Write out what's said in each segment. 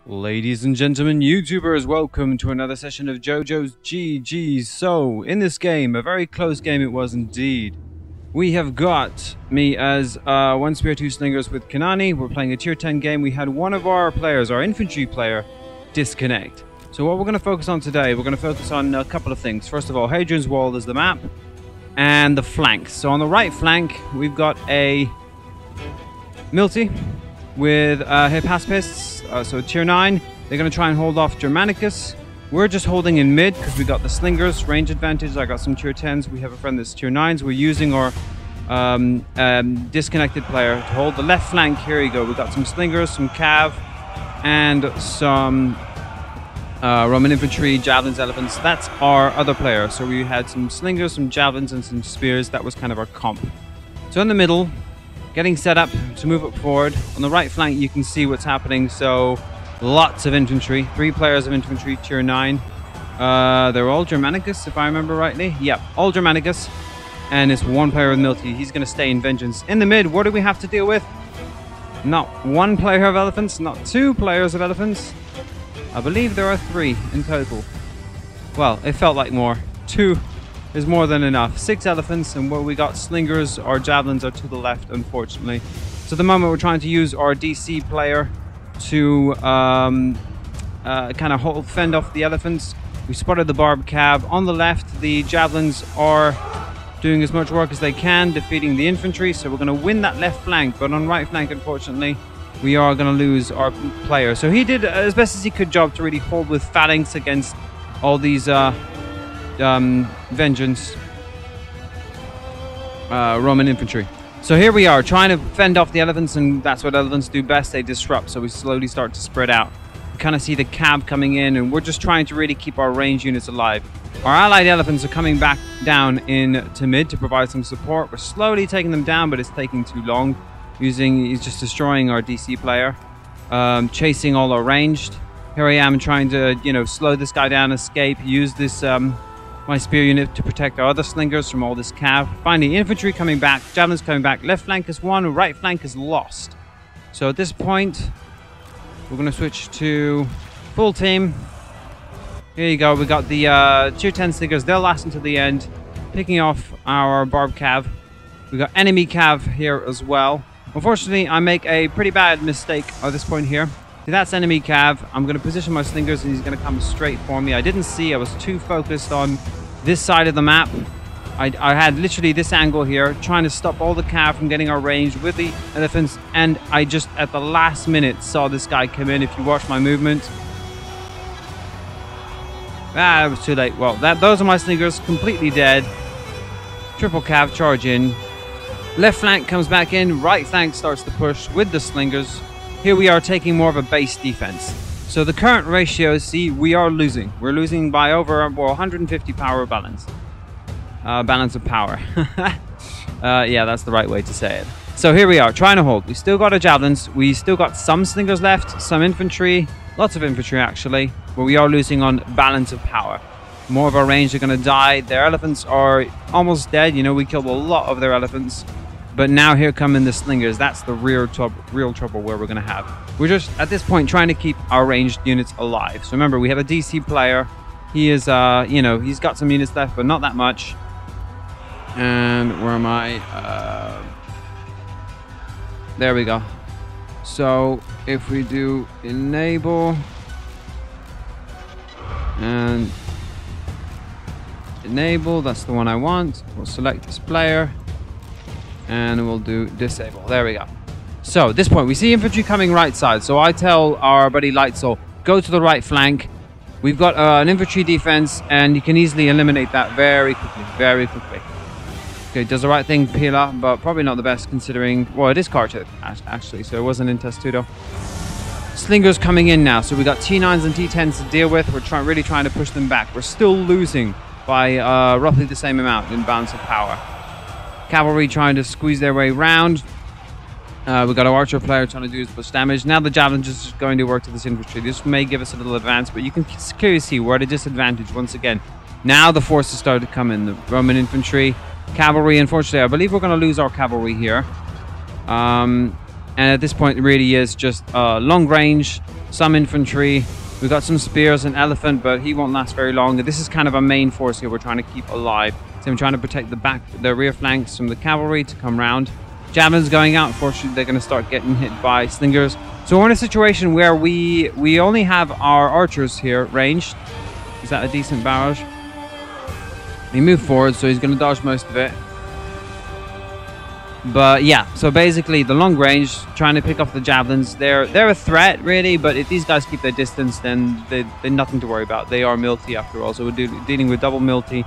Ladies and gentlemen, YouTubers, welcome to another session of JoJo's GG. So, in this game, a very close game it was indeed. We have got me as one spear, two slingers with Kanani. We're playing a tier 10 game. We had one of our players, our infantry player, disconnect. So what we're going to focus on today, we're going to focus on a couple of things. First of all, Hadrian's Wall is the map, and the flanks. So on the right flank, we've got a Milty with Hippaspists, so tier 9. They're going to try and hold off Germanicus. We're just holding in mid because we got the slingers, range advantage. I got some tier 10s. We have a friend that's tier 9s. We're using our disconnected player to hold the left flank. Here you go. We got some slingers, some cav, and some Roman infantry, javelins, elephants. That's our other player. So we had some slingers, some javelins, and some spears. That was kind of our comp. So in the middle, getting set up to move up forward. On the right flank, you can see what's happening. So lots of infantry. 3 players of infantry, tier 9. They're all Germanicus, if I remember rightly. Yep, all Germanicus. And it's one player with Milty. He's going to stay in Vengeance. In the mid, what do we have to deal with? Not one player of elephants, not 2 players of elephants. I believe there are 3 in total. Well, it felt like more. 2 is more than enough. 6 elephants, and where we got slingers, our javelins are to the left, unfortunately. So at the moment, we're trying to use our DC player to kind of fend off the elephants. We spotted the barbed cav. On the left, the javelins are doing as much work as they can, defeating the infantry. So we're going to win that left flank, but on right flank, unfortunately, we are going to lose our player. So he did as best as he could job to really hold with phalanx against all these Vengeance Roman infantry. So here we are trying to fend off the elephants, and that's what elephants do best. They disrupt, so we slowly start to spread out. We kind of see the cab coming in, and we're just trying to really keep our range units alive. Our allied elephants are coming back down into mid to provide some support. We're slowly taking them down, but it's taking too long. He's just destroying our DC player, chasing all our ranged. Here I am trying to, slow this guy down, escape, use this my spear unit to protect our other slingers from all this cav. Finally, infantry coming back, javelins coming back. Left flank is won, right flank is lost. So at this point, we're going to switch to full team. Here you go. We got the tier 10 slingers. They'll last until the end, picking off our barbed cav. We got enemy cav here as well. Unfortunately, I make a pretty bad mistake at this point here. See, that's enemy cav. I'm going to position my slingers, and he's going to come straight for me. I didn't see. I was too focused on this side of the map. I had literally this angle here, trying to stop all the cav from getting our range with the elephants, and I just, at the last minute, saw this guy come in. If you watch my movement. It was too late. Well, those are my slingers, completely dead. Triple cav charge in. Left flank comes back in. Right flank starts to push with the slingers. Here we are taking more of a base defense. So the current ratio, see, we are losing. We're losing by over 150 power balance. Balance of power. Yeah, that's the right way to say it. So here we are, trying to hold. We still got our javelins. We still got some slingers left, some infantry. Lots of infantry, actually. But we are losing on balance of power. More of our range are going to die. Their elephants are almost dead. We killed a lot of their elephants. But now here come in the slingers. That's the real trouble where we're going to have. We're just, at this point, trying to keep our ranged units alive. So remember, we have a DC player. He is, he's got some units left, but not that much. And where am I? There we go. So if we do enable and enable, that's the one I want. We'll select this player. And we'll do disable. There we go. So at this point, we see infantry coming right side. So I tell our buddy Lightsoul, go to the right flank. We've got an infantry defense, and you can easily eliminate that very quickly. Very quickly. Okay, does the right thing, Pila, but probably not the best considering... Well, it is Carter, actually, so it wasn't in Testudo. Slingers coming in now. So we got T9s and T10s to deal with. We're really trying to push them back. We're still losing by roughly the same amount in balance of power. Cavalry trying to squeeze their way around. We've got our archer player trying to do as much damage. Now the javelin just going to work to this infantry. This may give us a little advance, but you can clearly see we're at a disadvantage once again. Now the forces started to come in. The Roman infantry, cavalry. Unfortunately, I believe we're going to lose our cavalry here. And at this point, it really is just long range, some infantry. We've got some spears and elephant, but he won't last very long. This is kind of our main force here we're trying to keep alive. So I'm trying to protect the rear flanks from the cavalry to come round. Javelins going out. Unfortunately, they're going to start getting hit by slingers. So we're in a situation where we only have our archers here ranged. Is that a decent barrage? He moved forward, so he's going to dodge most of it. But yeah, so basically the long range, trying to pick off the javelins, they're a threat really, but if these guys keep their distance, then they're nothing to worry about. They are multi after all, so we're dealing with double multi,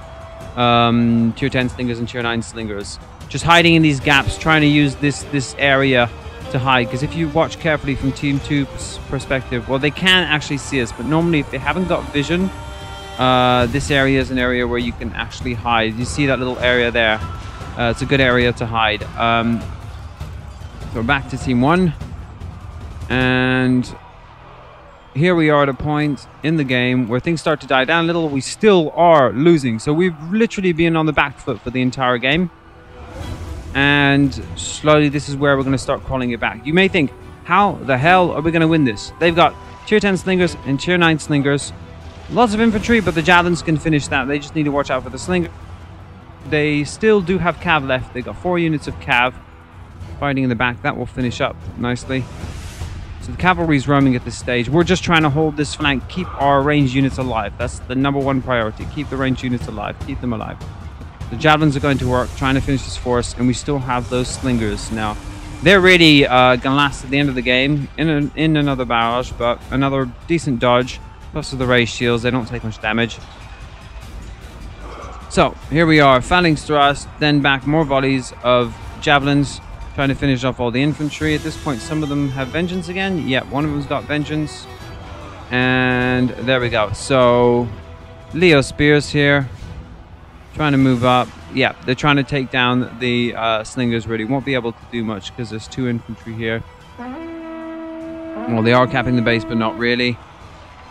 tier 10 slingers and tier 9 slingers. Just hiding in these gaps, trying to use this area to hide, because if you watch carefully from Team 2's perspective, well, they can actually see us, but normally if they haven't got vision, this area is an area where you can actually hide. You see that little area there? It's a good area to hide. So we're back to Team 1. And here we are at a point in the game where things start to die down a little. We still are losing. So we've literally been on the back foot for the entire game. And slowly this is where we're going to start crawling it back. You may think, how the hell are we going to win this? They've got tier 10 slingers and tier 9 slingers. Lots of infantry, but the javelins can finish that. They just need to watch out for the slinger. They still do have cav left. They got 4 units of cav fighting in the back. That will finish up nicely. So the cavalry's roaming at this stage. We're just trying to hold this flank, keep our ranged units alive. That's the #1 priority. Keep the ranged units alive. Keep them alive. The javelins are going to work, trying to finish this force, and we still have those slingers. Now, they're really going to last at the end of the game in another barrage, but another decent dodge. Plus with the raised shields, they don't take much damage. So, here we are, phalanx thrust, then back more volleys of javelins, trying to finish off all the infantry. At this point, some of them have vengeance again. Yeah, one of them's got vengeance. And there we go. So, Leo spears here, trying to move up. Yeah, they're trying to take down the slingers, really. Won't be able to do much because there's 2 infantry here. Well, they are capping the base, but not really.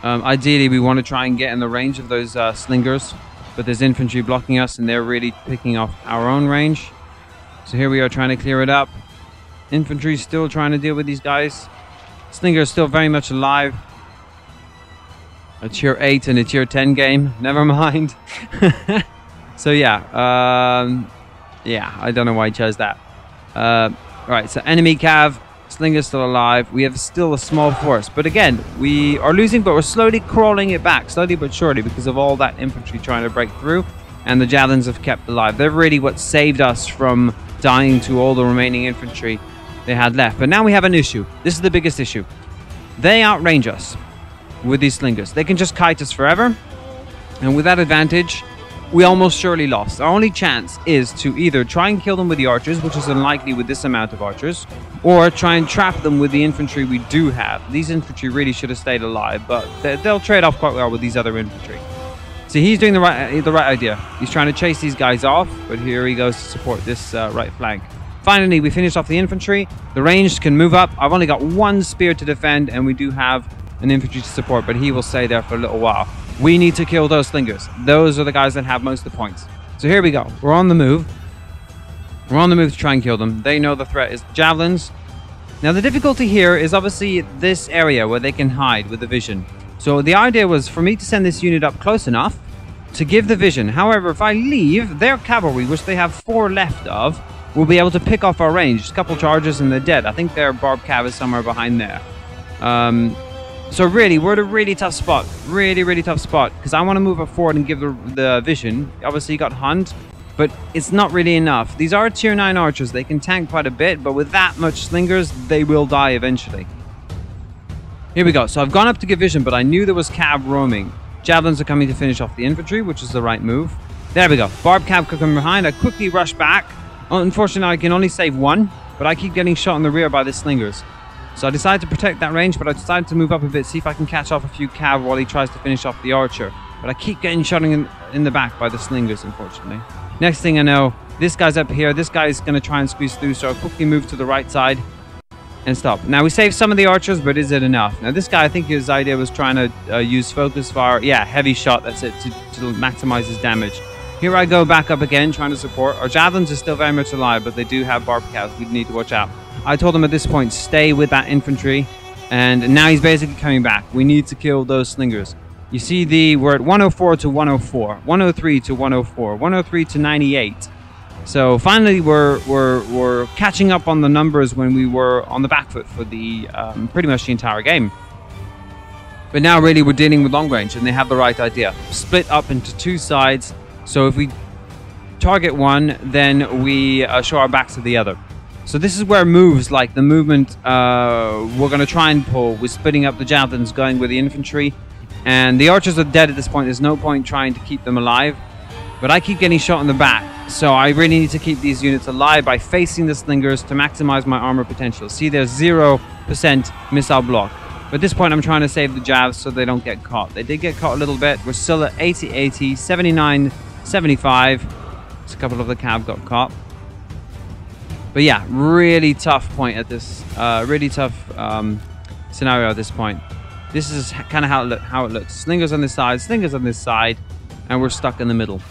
Ideally, we want to try and get in the range of those slingers. But there's infantry blocking us, and they're really picking off our own range. So here we are trying to clear it up. Infantry still trying to deal with these guys. Slinger is still very much alive. A tier 8 and a tier 10 game. Never mind. So yeah. Yeah, I don't know why I chose that. Alright, so enemy cav. Slinger's still alive. We have still a small force. But again, we are losing, but we're slowly crawling it back. Slowly but surely, because of all that infantry trying to break through. And the javelins have kept alive. They're really what saved us from dying to all the remaining infantry they had left. But now we have an issue. This is the biggest issue. They outrange us with these slingers. They can just kite us forever. And with that advantage, we almost surely lost. Our only chance is to either try and kill them with the archers, which is unlikely with this amount of archers, or try and trap them with the infantry we do have. These infantry really should have stayed alive, but they'll trade off quite well with these other infantry. See, he's doing the right idea. He's trying to chase these guys off, but here he goes to support this right flank. Finally, we finished off the infantry. The ranged can move up. I've only got 1 spear to defend, and we do have an infantry to support, but he will stay there for a little while. We need to kill those slingers. Those are the guys that have most of the points. So here we go. We're on the move. We're on the move to try and kill them. They know the threat is javelins. Now the difficulty here is obviously this area where they can hide with the vision. So the idea was for me to send this unit up close enough to give the vision. However, if I leave, their cavalry, which they have 4 left of, will be able to pick off our range. Just a couple charges and they're dead. I think their barbed cav is somewhere behind there. So really, we're at a really tough spot. Really tough spot. Because I want to move up forward and give the vision. Obviously, you got Hunt, but it's not really enough. These are tier 9 archers. They can tank quite a bit, but with that much slingers, they will die eventually. Here we go. So I've gone up to give vision, but I knew there was cav roaming. Javelins are coming to finish off the infantry, which is the right move. There we go. Barb cav could come behind. I quickly rush back. Unfortunately, I can only save 1, but I keep getting shot in the rear by the slingers. So I decided to protect that range, but I decided to move up a bit, see if I can catch off a few cav while he tries to finish off the archer. But I keep getting shot in the back by the slingers, unfortunately. Next thing I know, this guy's up here. This guy's going to try and squeeze through, so I'll quickly move to the right side and stop. Now, we saved some of the archers, but is it enough? Now, this guy, I think his idea was trying to use focus fire. Yeah, heavy shot, that's it, to maximize his damage. Here I go back up again, trying to support. Our javelins are still very much alive, but they do have barbed cows. We need to watch out. I told him at this point, stay with that infantry. And now he's basically coming back. We need to kill those slingers. You see we're at 104 to 104, 103 to 104, 103 to 98. So finally we're catching up on the numbers when we were on the back foot for the pretty much the entire game. But now really we're dealing with long range, and they have the right idea. Split up into two sides. So if we target one, then we show our backs to the other. So this is where moves like the movement we're going to try and pull with splitting up the javelins, going with the infantry. And the archers are dead at this point. There's no point trying to keep them alive. But I keep getting shot in the back. So I really need to keep these units alive by facing the slingers to maximize my armor potential. See, there's 0% missile block. But at this point, I'm trying to save the javs so they don't get caught. They did get caught a little bit. We're still at 80-80, 79-75. Just a couple of the cav got caught. But yeah, really tough point at this, really tough scenario at this point. This is kind of how it looks. Slingers on this side, slingers on this side, and we're stuck in the middle.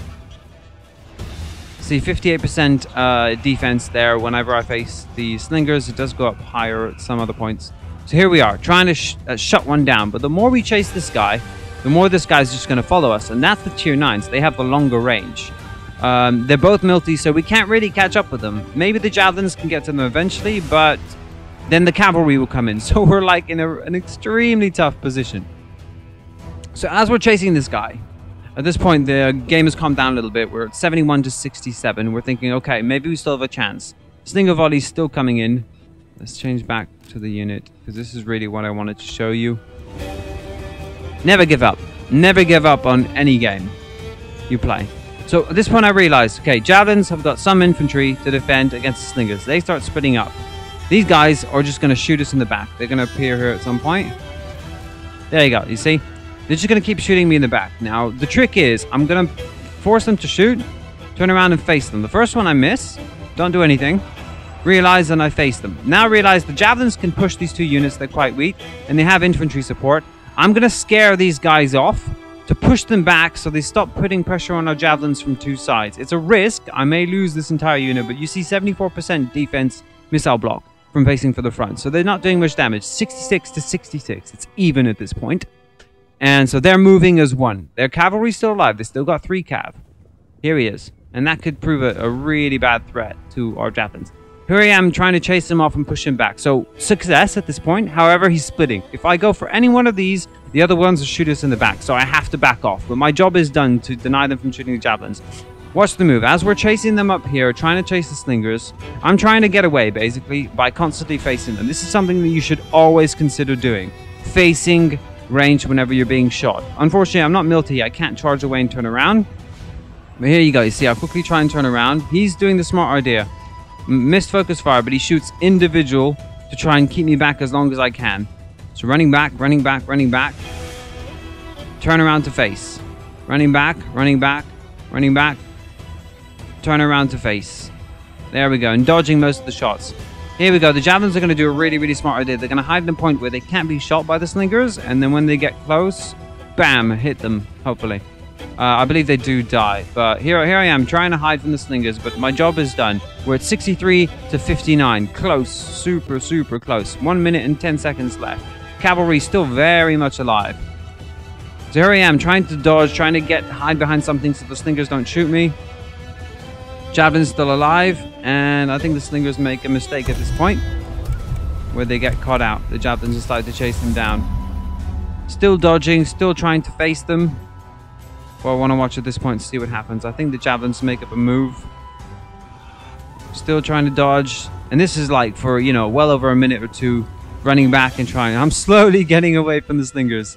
See, 58% defense there whenever I face the slingers. It does go up higher at some other points. So here we are, trying to shut one down. But the more we chase this guy, the more this guy's just going to follow us. And that's the tier 9s. They have the longer range. They're both multi, so we can't really catch up with them. Maybe the javelins can get to them eventually, but then the cavalry will come in. So we're like in an extremely tough position. So as we're chasing this guy, at this point the game has calmed down a little bit. We're at 71 to 67. We're thinking, okay, maybe we still have a chance. Slinger volley's still coming in. Let's change back to the unit, because this is really what I wanted to show you. Never give up. Never give up on any game you play. So at this point I realized, okay, javelins have got some infantry to defend against the slingers. They start splitting up. These guys are just going to shoot us in the back. They're going to appear here at some point. There you go, you see? They're just going to keep shooting me in the back. Now, the trick is, I'm going to force them to shoot, turn around and face them. The first one I miss, don't do anything. Realize, and I face them. Now realize the javelins can push these two units. They're quite weak, and they have infantry support. I'm going to scare these guys off to push them back so they stop putting pressure on our javelins from two sides. It's a risk. I may lose this entire unit, but you see 74% defense missile block from facing for the front. So they're not doing much damage. 66 to 66. It's even at this point. And so they're moving as one. Their cavalry's still alive. They still got 3 cav. Here he is. And that could prove a really bad threat to our javelins. Here I am trying to chase him off and push him back. So success at this point. However, he's splitting. If I go for any one of these, the other ones will shoot us in the back. So I have to back off. But my job is done to deny them from shooting the javelins. Watch the move. As we're chasing them up here, trying to chase the slingers, I'm trying to get away, basically, by constantly facing them. This is something that you should always consider doing. Facing range whenever you're being shot. Unfortunately, I'm not multi. I can't charge away and turn around. But here you go. You see, I quickly try and turn around. He's doing the smart idea. Missed focus fire, but he shoots individual to try and keep me back as long as I can. So running back, running back, running back. Turn around to face. Running back, running back, running back. Turn around to face. There we go. And dodging most of the shots. Here we go. The javelins are going to do a really, really smart idea. They're going to hide in a point where they can't be shot by the slingers. And then when they get close, bam, hit them, hopefully. I believe they do die. But here I am trying to hide from the slingers. But my job is done. We're at 63 to 59. Close. Super, super close. 1 minute and 10 seconds left. Cavalry still very much alive. So here I am trying to dodge, trying to hide behind something so the slingers don't shoot me. Javelin's still alive, and I think the slingers make a mistake at this point where they get caught out. The javelins decide to chase them down. Still dodging, still trying to face them. Well, I want to watch at this point to see what happens. I think the javelins make up a move. Still trying to dodge. And this is like for, you know, well over a minute or two running back and trying. I'm slowly getting away from the slingers.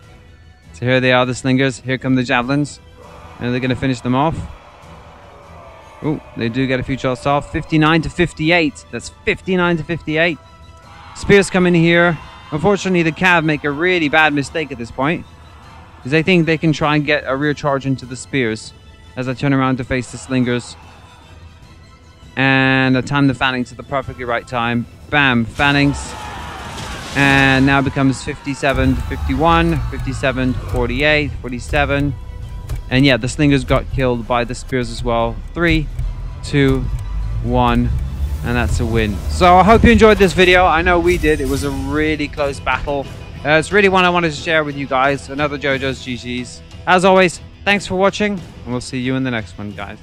So here they are, the slingers. Here come the javelins. And they're going to finish them off. Oh, they do get a few shots off. 59 to 58. That's 59 to 58. Spears come in here. Unfortunately, the Cav make a really bad mistake at this point, because they think they can try and get a rear charge into the spears as I turn around to face the slingers. And I time the Fannings at the perfectly right time. Bam, Fannings. And now it becomes 57 to 51, 57 to 48, 47. And yeah, the slingers got killed by the spears as well. 3, 2, 1. And that's a win. So I hope you enjoyed this video. I know we did. It was a really close battle. It's really one I wanted to share with you guys. Another JoJo's GG's. As always, thanks for watching, and we'll see you in the next one, guys.